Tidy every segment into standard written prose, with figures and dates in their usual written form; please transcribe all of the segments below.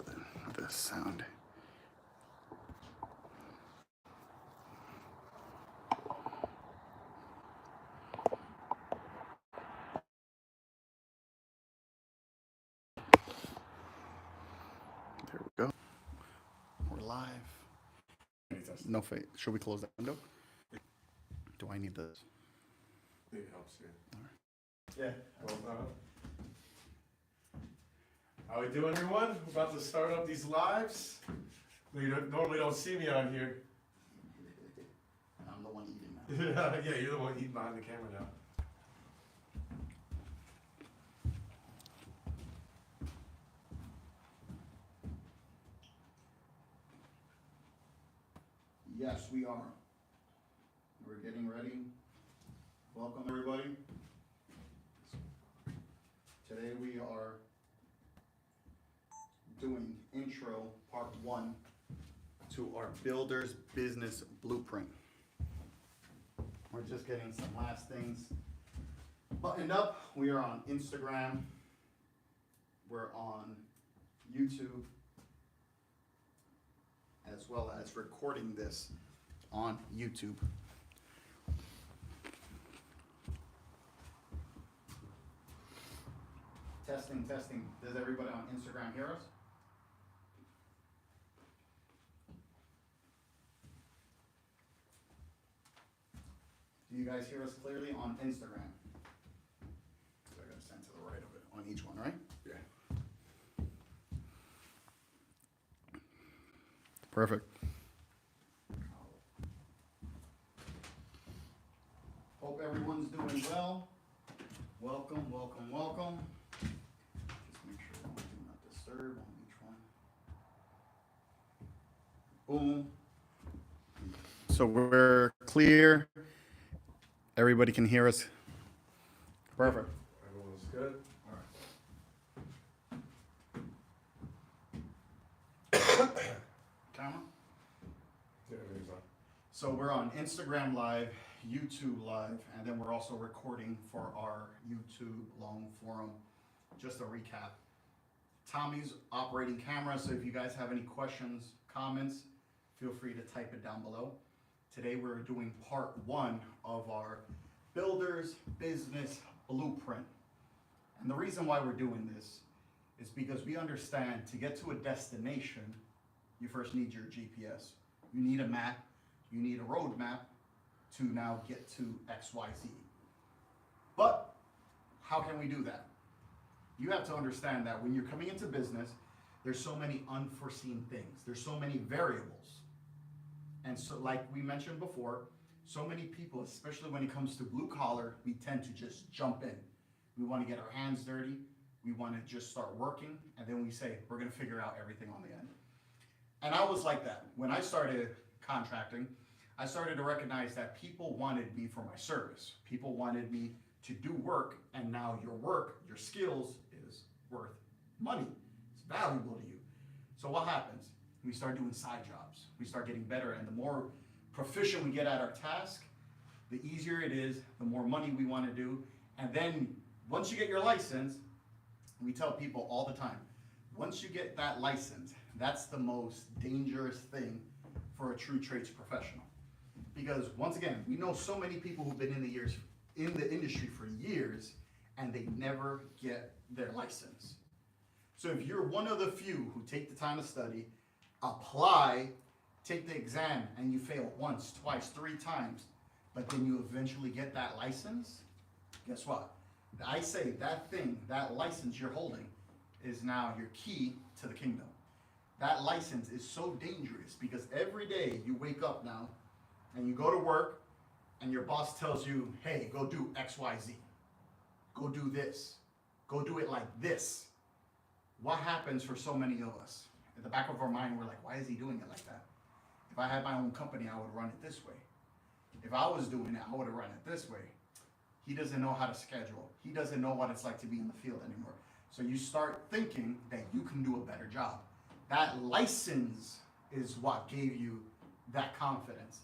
for the sound. There we go. We're live. No fate. Should we close that window? Do I need this? It helps, yeah. All right. Yeah. Well, how we doing, everyone? We're about to start up these lives. You normally don't see me on here. I'm the one eating now. Yeah, you're the one eating behind the camera now. Yes, we are. We're getting ready. Welcome, everybody. Today we are doing intro part 1 to our Builder's Business Blueprint. We're just getting some last things buttoned up. We are on Instagram. We're on YouTube, as well as recording this on YouTube. Testing, testing. Does everybody on Instagram hear us? Do you guys hear us clearly on Instagram? So I gotta stand to the right of it on each one, right? Yeah. Perfect. Hope everyone's doing well. Welcome, welcome, welcome. Just make sure I do not disturb on each one. Boom. So we're clear. Everybody can hear us. Perfect. Everyone's good? All right. Camera? Yeah, everything's on. So we're on Instagram Live, YouTube Live, and then we're also recording for our YouTube long forum. Just a recap. Tommy's operating camera, so if you guys have any questions, comments, feel free to type it down below. Today we're doing part 1 of our Builder's Business Blueprint. And the reason why we're doing this is because we understand to get to a destination, you first need your GPS. You need a map, you need a roadmap to now get to XYZ. But how can we do that? You have to understand that when you're coming into business, there's so many unforeseen things. There's so many variables. And so, like we mentioned before, so many people, especially when it comes to blue collar, we tend to just jump in. We want to get our hands dirty. We want to just start working. And then we say, we're going to figure out everything on the end. And I was like that. When I started contracting, I started to recognize that people wanted me for my service. People wanted me to do work, and now your work, your skills is worth money. It's valuable to you. So what happens? We start doing side jobs. We start getting better, and the more proficient we get at our task, the easier it is, the more money we want to do. And then once you get your license, we tell people all the time, once you get that license, that's the most dangerous thing for a true trades professional. Because once again, we know so many people who've been in the industry for years, and they never get their license. So if you're one of the few who take the time to study, apply, take the exam, and you fail once, twice, 3 times, but then you eventually get that license, guess what? I say that thing, that license you're holding, is now your key to the kingdom. That license is so dangerous because every day you wake up now and you go to work and your boss tells you, hey, go do X, Y, Z. Go do this. Go do it like this. What happens for so many of us? In the back of our mind, we're like, why is he doing it like that? If I had my own company, I would run it this way. If I was doing it, I would have run it this way. He doesn't know how to schedule. He doesn't know what it's like to be in the field anymore. So you start thinking that you can do a better job. That license is what gave you that confidence,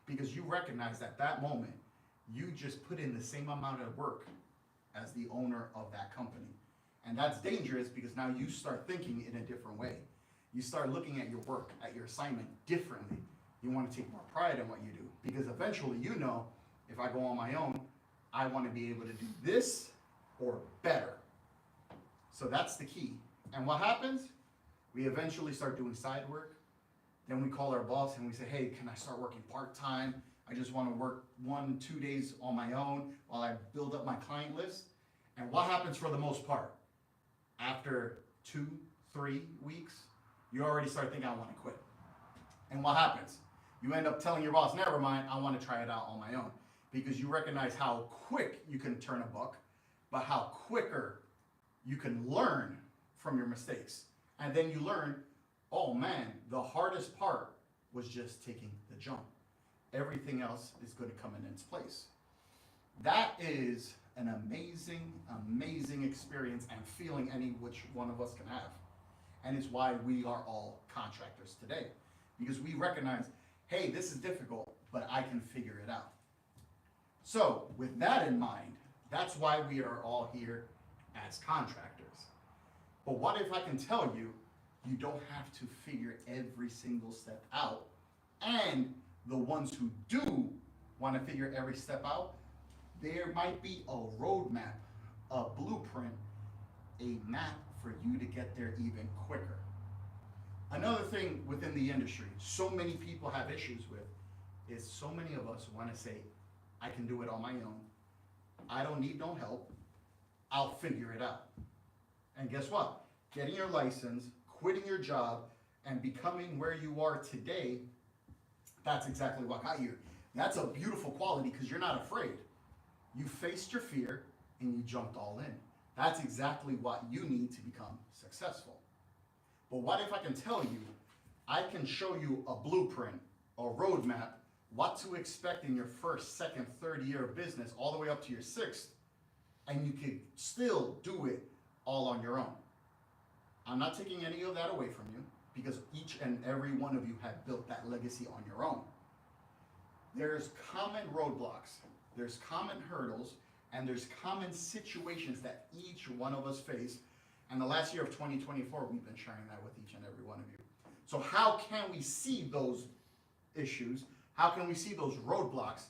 because you recognize at that moment, you just put in the same amount of work as the owner of that company. And that's dangerous because now you start thinking in a different way. You start looking at your work, at your assignment differently. You want to take more pride in what you do because eventually you know if I go on my own, I want to be able to do this or better. So that's the key. And what happens? We eventually start doing side work. Then we call our boss and we say, hey, can I start working part-time? I just want to work 1-2 days on my own while I build up my client list. And what happens for the most part? After 2-3 weeks, you already start thinking, I want to quit. And what happens? You end up telling your boss, never mind, I want to try it out on my own. Because you recognize how quick you can turn a buck, but how quicker you can learn from your mistakes. And then you learn, oh man, the hardest part was just taking the jump. Everything else is going to come in its place. That is an amazing, amazing experience and feeling any which one of us can have. And it's why we are all contractors today. Because we recognize, hey, this is difficult, but I can figure it out. So with that in mind, that's why we are all here as contractors. But what if I can tell you, you don't have to figure every single step out, and the ones who do want to figure every step out, there might be a roadmap, a blueprint, a map for you to get there even quicker. Another thing within the industry, so many people have issues with, is so many of us want to say, I can do it on my own. I don't need no help. I'll figure it out. And guess what? Getting your license, quitting your job, and becoming where you are today, that's exactly what got you. That's a beautiful quality because you're not afraid. You faced your fear and you jumped all in. That's exactly what you need to become successful. But what if I can tell you, I can show you a blueprint, a roadmap, what to expect in your first, second, third year of business, all the way up to your sixth, and you can still do it all on your own. I'm not taking any of that away from you because each and every one of you have built that legacy on your own. There's common roadblocks, there's common hurdles, and there's common situations that each one of us face. And the last year of 2024, we've been sharing that with each and every one of you. So how can we see those issues? How can we see those roadblocks,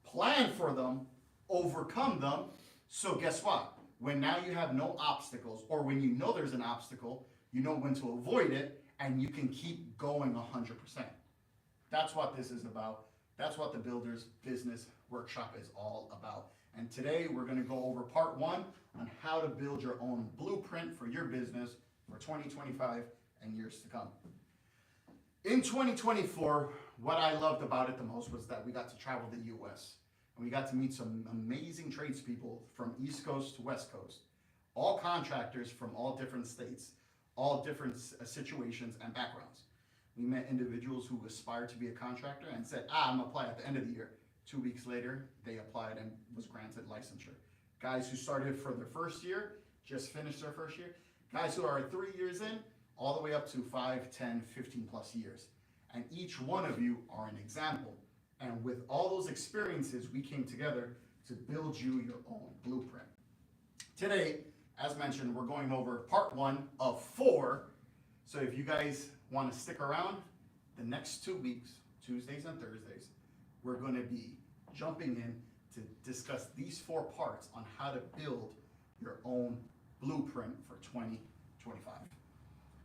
plan for them, overcome them? So guess what? When now you have no obstacles, or when you know there's an obstacle, you know when to avoid it, and you can keep going 100%. That's what this is about. That's what the Builders Business Workshop is all about. And today we're going to go over part 1 on how to build your own blueprint for your business for 2025 and years to come. In 2024, what I loved about it the most was that we got to travel the US and we got to meet some amazing tradespeople from East Coast to West Coast, all contractors from all different states, all different situations and backgrounds. We met individuals who aspired to be a contractor and said, I'm gonna apply at the end of the year. 2 weeks later, they applied and was granted licensure. Guys who started for their first year, just finished their first year. Guys who are 3 years in, all the way up to 5, 10, 15 plus years. And each one of you are an example. And with all those experiences, we came together to build you your own blueprint. Today, as mentioned, we're going over part 1 of 4. So if you guys want to stick around, the next 2 weeks, Tuesdays and Thursdays, we're going to be jumping in to discuss these 4 parts on how to build your own blueprint for 2025.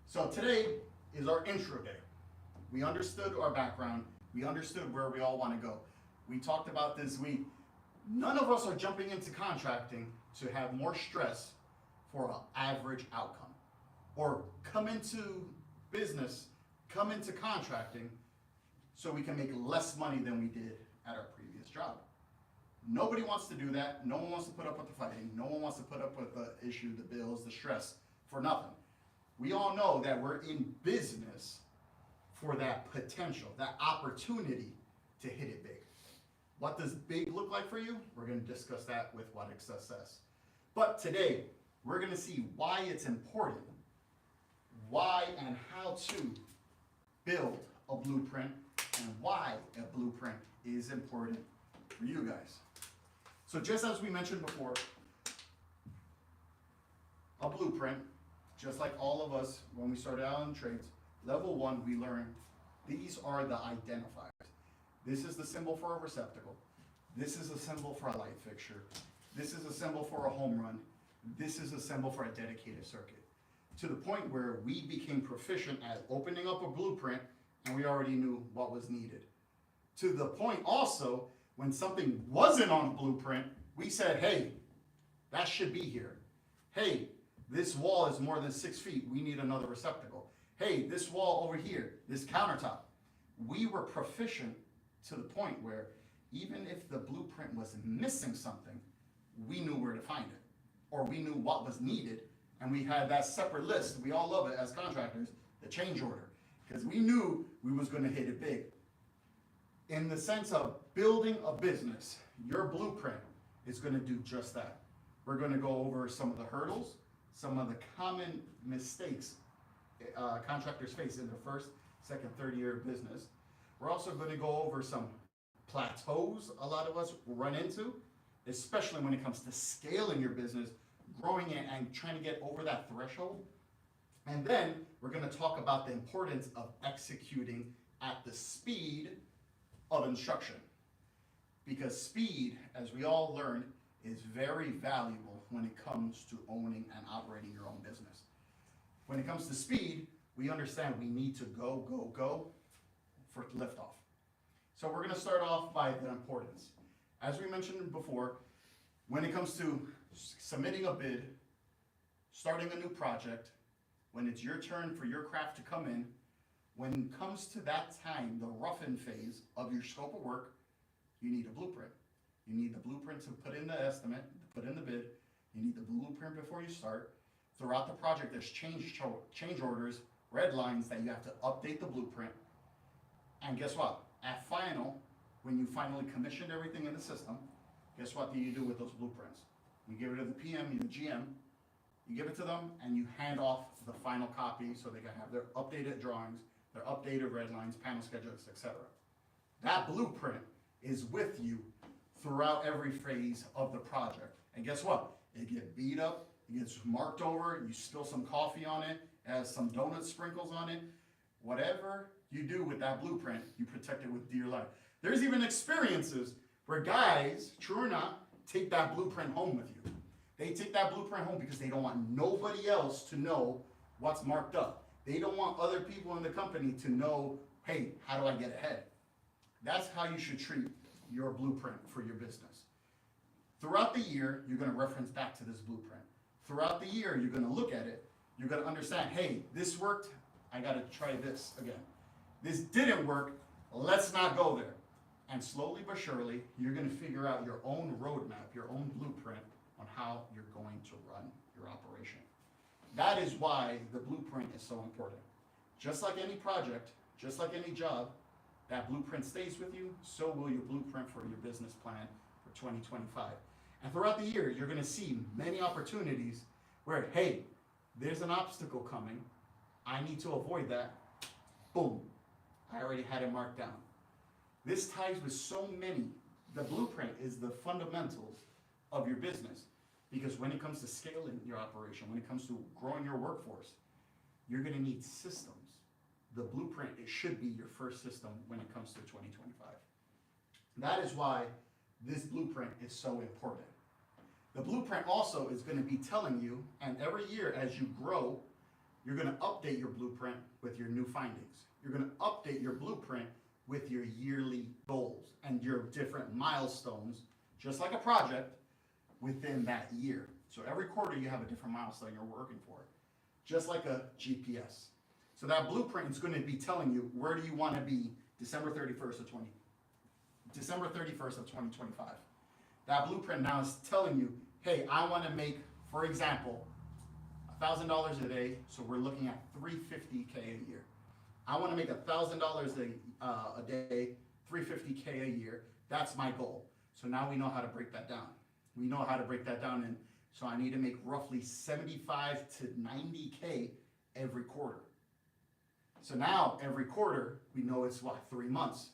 So today is our intro day. We understood our background. We understood where we all want to go. We talked about this week. None of us are jumping into contracting to have more stress for an average outcome, or come into business, come into contracting so we can make less money than we did at our previous job. Nobody wants to do that. No one wants to put up with the fighting. No one wants to put up with the issue, the bills, the stress for nothing. We all know that we're in business for that potential, that opportunity to hit it big. What does big look like for you? We're going to discuss that with What Success. But today, we're going to see why it's important, why and how to build a blueprint, and why a blueprint is important for you guys. So just as we mentioned before, a blueprint, just like all of us when we started out in trades. Level one, we learned these are the identifiers. This is the symbol for a receptacle. This is a symbol for a light fixture. This is a symbol for a home run. This is a symbol for a dedicated circuit. To the point where we became proficient at opening up a blueprint and we already knew what was needed. To the point also, when something wasn't on a blueprint, we said, hey, that should be here. Hey, this wall is more than 6 feet. We need another receptacle. Hey, this wall over here, this countertop. We were proficient to the point where even if the blueprint was missing something, we knew where to find it, or we knew what was needed, and we had that separate list. We all love it as contractors, the change order, because we knew we was gonna hit it big. In the sense of building a business, your blueprint is gonna do just that. We're gonna go over some of the hurdles, some of the common mistakes contractors face in their first, second, third year of business. We're also gonna go over some plateaus a lot of us run into, especially when it comes to scaling your business, growing it, and trying to get over that threshold. And then we're gonna talk about the importance of executing at the speed of instruction. Because speed, as we all learned, is very valuable when it comes to owning and operating your own business. When it comes to speed, we understand we need to go, go, go for liftoff. So we're gonna start off by the importance. As we mentioned before, when it comes to submitting a bid, starting a new project, when it's your turn for your craft to come in, when it comes to that time, the rough-in phase of your scope of work, you need a blueprint. You need the blueprint to put in the estimate, to put in the bid. You need the blueprint before you start. Throughout the project, there's change orders, red lines that you have to update the blueprint. And guess what? At final, when you finally commissioned everything in the system, guess what do you do with those blueprints? You give it to the PM, the GM, you give it to them, and you hand off the final copy so they can have their updated drawings, their updated red lines, panel schedules, etc. That blueprint is with you throughout every phase of the project. And guess what? It gets beat up, it gets marked over, you spill some coffee on it, it has some donut sprinkles on it. Whatever you do with that blueprint, you protect it with dear life. There's even experiences where guys, true or not, take that blueprint home with you. They take that blueprint home because they don't want nobody else to know what's marked up. They don't want other people in the company to know, hey, how do I get ahead? That's how you should treat your blueprint for your business. Throughout the year, you're gonna reference back to this blueprint. Throughout the year, you're gonna look at it, you're gonna understand, hey, this worked, I gotta try this again. This didn't work, let's not go there. And slowly but surely, you're gonna figure out your own roadmap, your own blueprint on how you're going to run your operation. That is why the blueprint is so important. Just like any project, just like any job, that blueprint stays with you, so will your blueprint for your business plan for 2025. And throughout the year, you're gonna see many opportunities where, hey, there's an obstacle coming, I need to avoid that, boom, I already had it marked down. This ties with so many. The blueprint is the fundamentals of your business, because when it comes to scaling your operation, when it comes to growing your workforce, you're gonna need systems. The blueprint, it should be your first system when it comes to 2025. That is why this blueprint is so important. The blueprint also is gonna be telling you, and every year as you grow, you're gonna update your blueprint with your new findings. You're gonna update your blueprint with your yearly goals and your different milestones, just like a project, within that year. So every quarter you have a different milestone you're working for, just like a GPS. So that blueprint is gonna be telling you where do you wanna be December 31st of 2025. That blueprint now is telling you, hey, I wanna make, for example, $1,000 a day, so we're looking at $350K a year. I wanna make $1,000 a day, $350K a year. That's my goal. So now we know how to break that down. We know how to break that down, and so I need to make roughly 75 to 90K every quarter. So now every quarter, we know it's what, 3 months.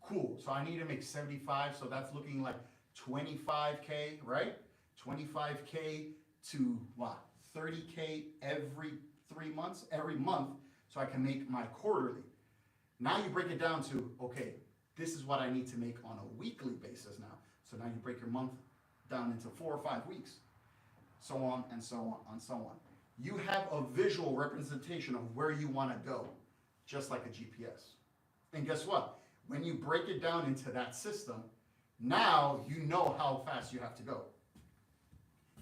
Cool, so I need to make 75, so that's looking like 25K, right? 25K to what, 30K every 3 months, every month, so I can make my quarterly. Now you break it down to, okay, this is what I need to make on a weekly basis now. So now you break your month down into 4 or 5 weeks, so on and so on and so on. You have a visual representation of where you want to go, just like a GPS. And guess what? When you break it down into that system, now you know how fast you have to go.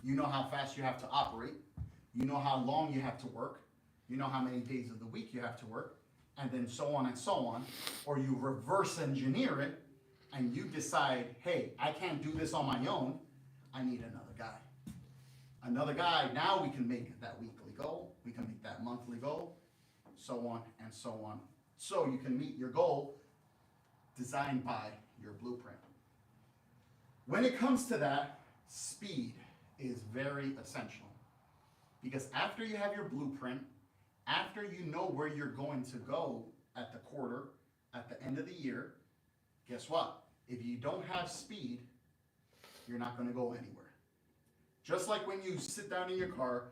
You know how fast you have to operate. You know how long you have to work. You know how many days of the week you have to work, and then so on and so on. Or you reverse engineer it and you decide, hey, I can't do this on my own. I need another guy. Another guy, now we can make that weekly goal. We can make that monthly goal, so on and so on. So you can meet your goal designed by your blueprint. When it comes to that, speed is very essential. Because after you have your blueprint, after you know where you're going to go at the quarter, at the end of the year, guess what? If you don't have speed, you're not going to go anywhere. Just like when you sit down in your car,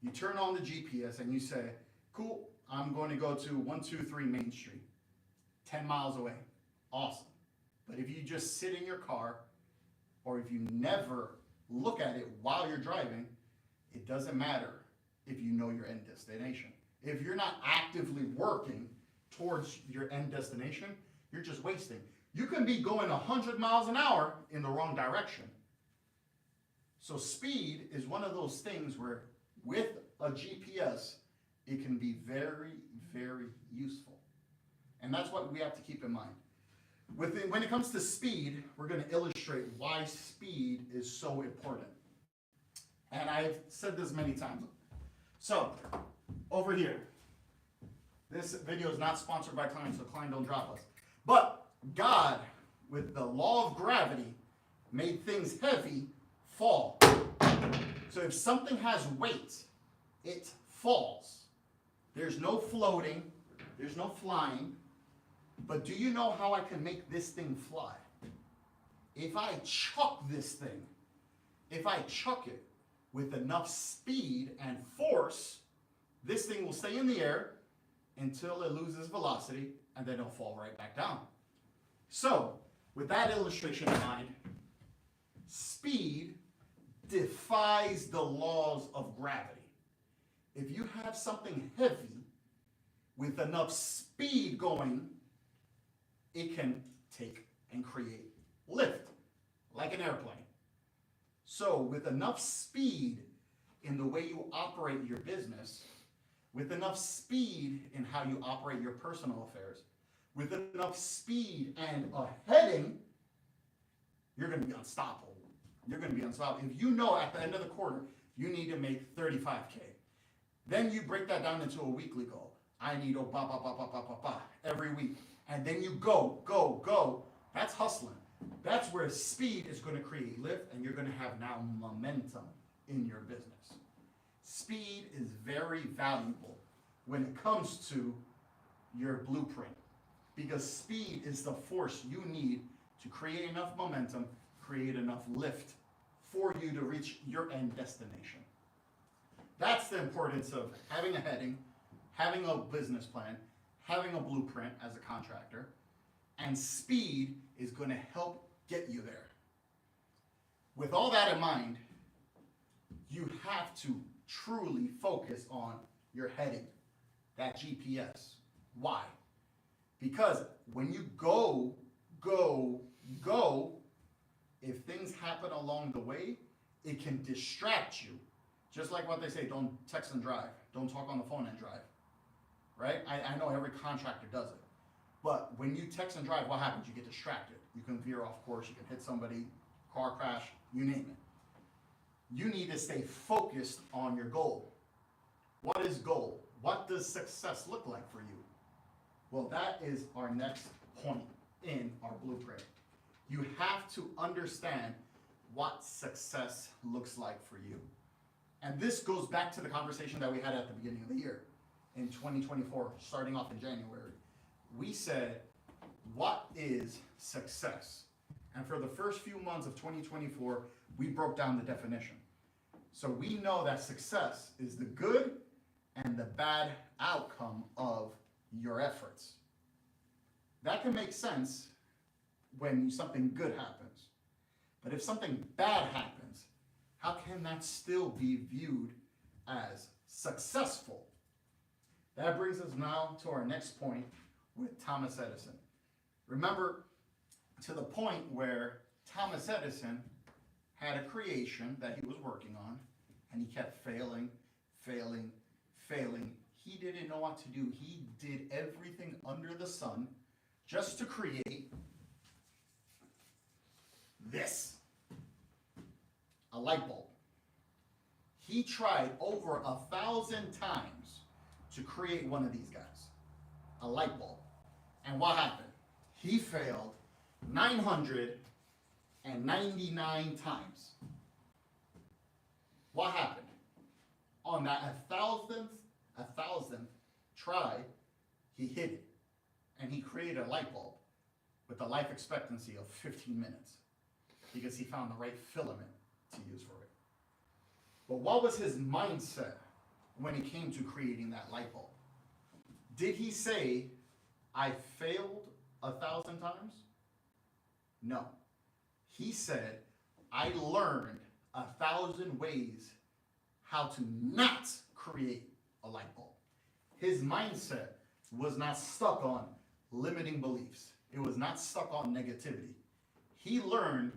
you turn on the GPS and you say, cool, I'm going to go to 123 Main Street, 10 miles away. Awesome. But if you just sit in your car, or if you never look at it while you're driving, it doesn't matter if you know your end destination. If you're not actively working towards your end destination, you're just wasting. You can be going 100 miles an hour in the wrong direction. So speed is one of those things where with a GPS, it can be very, very useful. And that's what we have to keep in mind. When it comes to speed, we're going to illustrate why speed is so important. And I've said this many times. So, over here, this video is not sponsored by Klein, so Klein don't drop us. But God, with the law of gravity, made things heavy fall. So if something has weight, it falls. There's no floating, there's no flying. But do you know how I can make this thing fly? If I chuck this thing, if I chuck it with enough speed and force, this thing will stay in the air until it loses velocity, and then it'll fall right back down. So, with that illustration in mind, speed defies the laws of gravity. If you have something heavy with enough speed going, it can take and create lift, like an airplane. So with enough speed in the way you operate your business, with enough speed in how you operate your personal affairs, with enough speed and a heading, you're going to be unstoppable. You're going to be unstoppable. If you know at the end of the quarter, you need to make 35K. Then you break that down into a weekly goal. I need every week. And then you go. That's hustling. That's where speed is going to create lift, and you're going to have now momentum in your business. Speed is very valuable when it comes to your blueprint, because speed is the force you need to create enough momentum, create enough lift for you to reach your end destination. That's the importance of having a heading, having a business plan, having a blueprint as a contractor, and speed is going to help get you there. With all that in mind, you have to truly focus on your heading, that GPS. Why? Because when you go, if things happen along the way, it can distract you. Just like what they say, don't text and drive. Don't talk on the phone and drive. Right? I know every contractor does it. But when you text and drive, what happens? You get distracted. You can veer off course. You can hit somebody, car crash, you name it. You need to stay focused on your goal. What is goal? What does success look like for you? Well, that is our next point in our blueprint. You have to understand what success looks like for you. And this goes back to the conversation that we had at the beginning of the year. In 2024, starting off in January, we said, what is success? And for the first few months of 2024, we broke down the definition. So we know that success is the good and the bad outcome of your efforts. That can make sense when something good happens. But if something bad happens, how can that still be viewed as successful? That brings us now to our next point with Thomas Edison. Remember, to the point where Thomas Edison had a creation that he was working on, and he kept failing. He didn't know what to do. He did everything under the sun just to create this, a light bulb. He tried over 1,000 times to create one of these guys, a light bulb. And what happened? He failed 999 times. What happened? On that 1,000th try, he hit it. And he created a light bulb with a life expectancy of 15 minutes because he found the right filament to use for it. But what was his mindset when he came to creating that light bulb? Did he say, I failed 1,000 times? No. He said, I learned 1,000 ways how to not create a light bulb. His mindset was not stuck on limiting beliefs. It was not stuck on negativity. He learned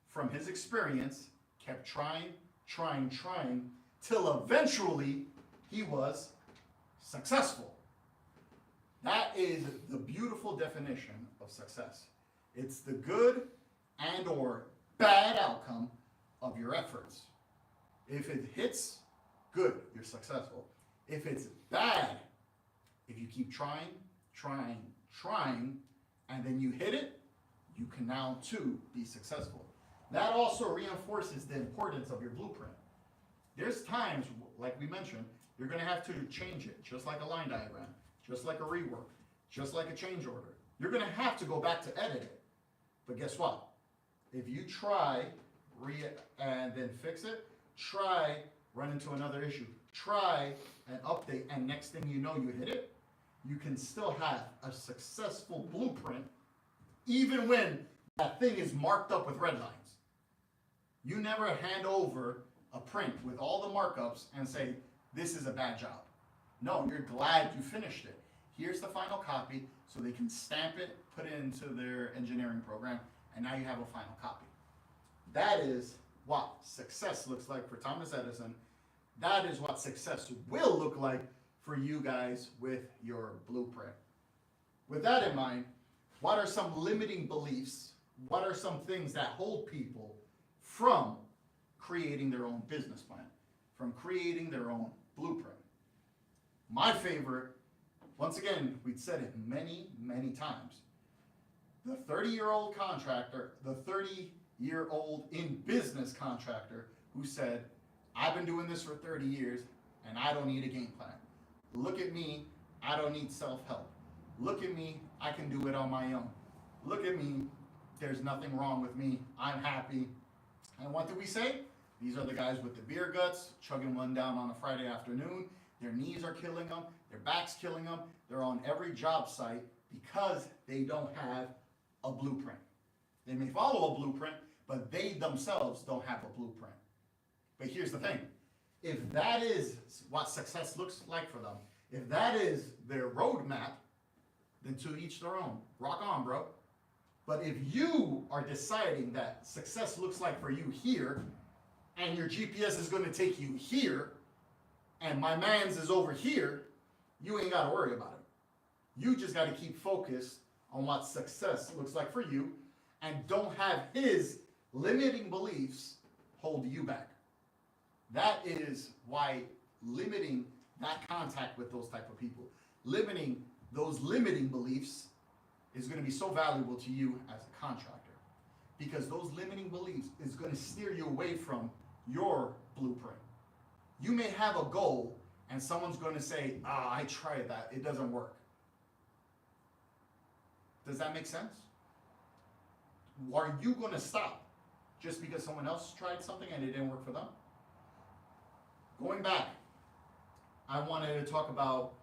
from his experience, kept trying, till eventually he was successful. That is the beautiful definition of success. It's the good and or bad outcome of your efforts. If it hits, good, you're successful. If it's bad, if you keep trying, and then you hit it, you can now too be successful. That also reinforces the importance of your blueprint. There's times, like we mentioned, you're going to have to change it, just like a line diagram, just like a rework, just like a change order. You're going to have to go back to edit it. But guess what? If you try and then fix it, try, run into another issue, try and update, and next thing you know, you hit it, you can still have a successful blueprint even when that thing is marked up with red lines. You never hand over a print with all the markups and say, this is a bad job. No, you're glad you finished it. Here's the final copy, so they can stamp it, put it into their engineering program, and now you have a final copy. That is what success looks like for Thomas Edison. That is what success will look like for you guys with your blueprint. With that in mind, what are some limiting beliefs? What are some things that hold people from creating their own business plan, from creating their own blueprint? My favorite, once again, we've said it many times, the 30-year-old contractor, the 30-year-old in business contractor who said, I've been doing this for 30 years and I don't need a game plan. Look at me, I don't need self-help. Look at me, I can do it on my own. Look at me, there's nothing wrong with me, I'm happy. And what do we say? These are the guys with the beer guts, chugging one down on a Friday afternoon. Their knees are killing them, their back's killing them. They're on every job site because they don't have a blueprint. They may follow a blueprint, but they themselves don't have a blueprint. But here's the thing. If that is what success looks like for them, if that is their roadmap, then to each their own. Rock on, bro. But if you are deciding that success looks like for you here, and your GPS is going to take you here, and my man's is over here, you ain't got to worry about it. You just got to keep focused on what success looks like for you, and don't have his limiting beliefs hold you back. That is why limiting that contact with those type of people, limiting those limiting beliefs is going to be so valuable to you as a contractor, because those limiting beliefs is going to steer you away from your blueprint. You may have a goal and someone's going to say, I tried that, it doesn't work. Does that make sense? Are you going to stop just because someone else tried something and it didn't work for them? going back, I wanted to talk about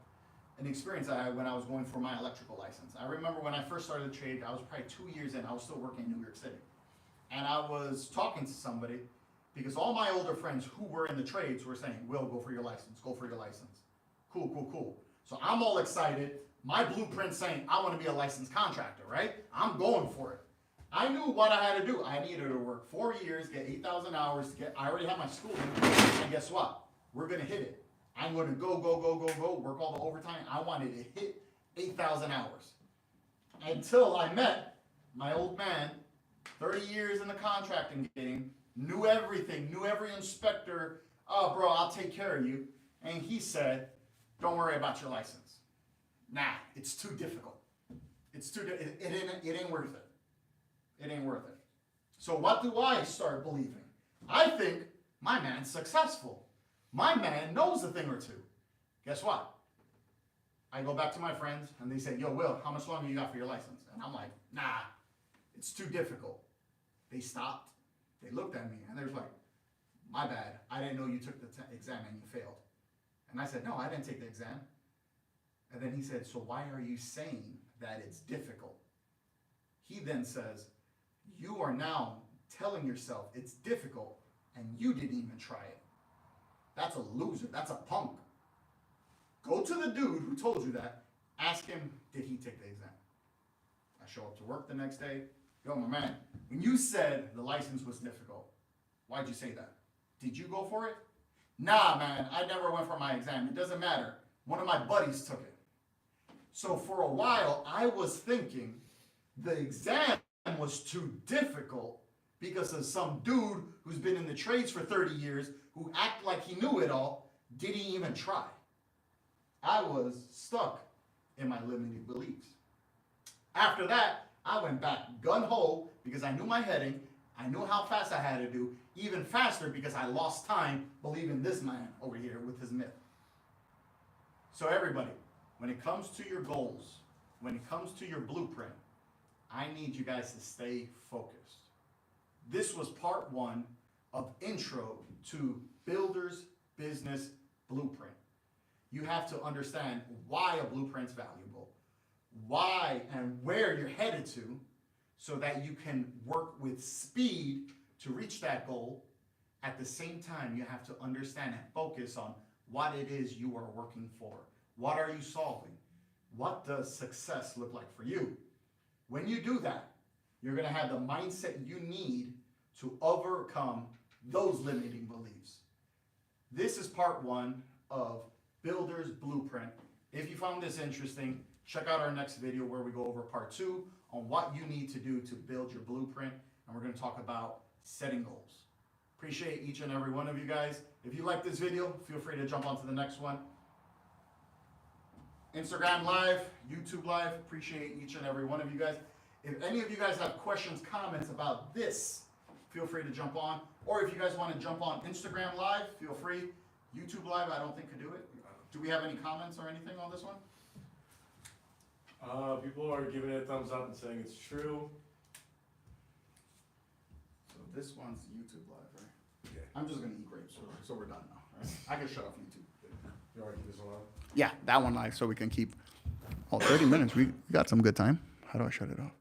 an experience I had when I was going for my electrical license. I remember when I first started the trade, I was probably 2 years in, I was still working in New York City. And I was talking to somebody because all my older friends who were in the trades were saying, Will, go for your license, go for your license. Cool, cool, cool. So I'm all excited. My blueprint's saying I want to be a licensed contractor, right? I'm going for it. I knew what I had to do. I needed to work 4 years, get 8,000 hours to get, I already had my schooling, and guess what? We're gonna hit it. I'm gonna go, work all the overtime. I wanted to hit 8,000 hours. Until I met my old man, 30 years in the contracting game, knew everything, knew every inspector. Oh, bro, I'll take care of you. And he said, don't worry about your license. Nah, it's too difficult. It ain't worth it. It ain't worth it. So what do I start believing? I think my man's successful. My man knows a thing or two. Guess what? I go back to my friends and they say, yo, Will, how much longer you got for your license? And I'm like, nah, it's too difficult. They stopped. They looked at me and they was like, my bad. I didn't know you took the exam and you failed. And I said, no, I didn't take the exam. And then he said, so why are you saying that it's difficult? He then says, you are now telling yourself it's difficult and you didn't even try it. That's a loser. That's a punk. Go to the dude who told you that. Ask him, did he take the exam? I show up to work the next day. Yo, my man, when you said the license was difficult, why'd you say that? Did you go for it? Nah, man, I never went for my exam. It doesn't matter. One of my buddies took it. So for a while, I was thinking the exam was too difficult because of some dude who's been in the trades for 30 years who act like he knew it all, didn't even try. I was stuck in my limited beliefs. After that, I went back gun-ho because I knew my heading, I knew how fast I had to do, even faster because I lost time believing this man over here with his myth. So everybody, when it comes to your goals, when it comes to your blueprint, I need you guys to stay focused. This was part 1 of Intro to Builder's Business Blueprint. You have to understand why a blueprint's valuable, why and where you're headed to, so that you can work with speed to reach that goal. At the same time, you have to understand and focus on what it is you are working for. What are you solving? What does success look like for you? When you do that, you're going to have the mindset you need to overcome those limiting beliefs. This is part 1 of Builder's Blueprint. If you found this interesting, check out our next video where we go over part 2 on what you need to do to build your blueprint. And we're going to talk about setting goals. Appreciate each and every one of you guys. If you like this video, feel free to jump on to the next one. Instagram Live, YouTube Live, appreciate each and every one of you guys. If any of you guys have questions, comments about this, feel free to jump on. Or if you guys want to jump on Instagram Live, feel free. YouTube Live, I don't think could do it. Do we have any comments or anything on this one? People are giving it a thumbs up and saying it's true. So this one's YouTube Live, right? Yeah. I'm just going to eat grapes, so we're done now. Right? I can shut off YouTube. You already keep this one on? Yeah, that one live so we can keep all 30 minutes. We got some good time. How do I shut it off?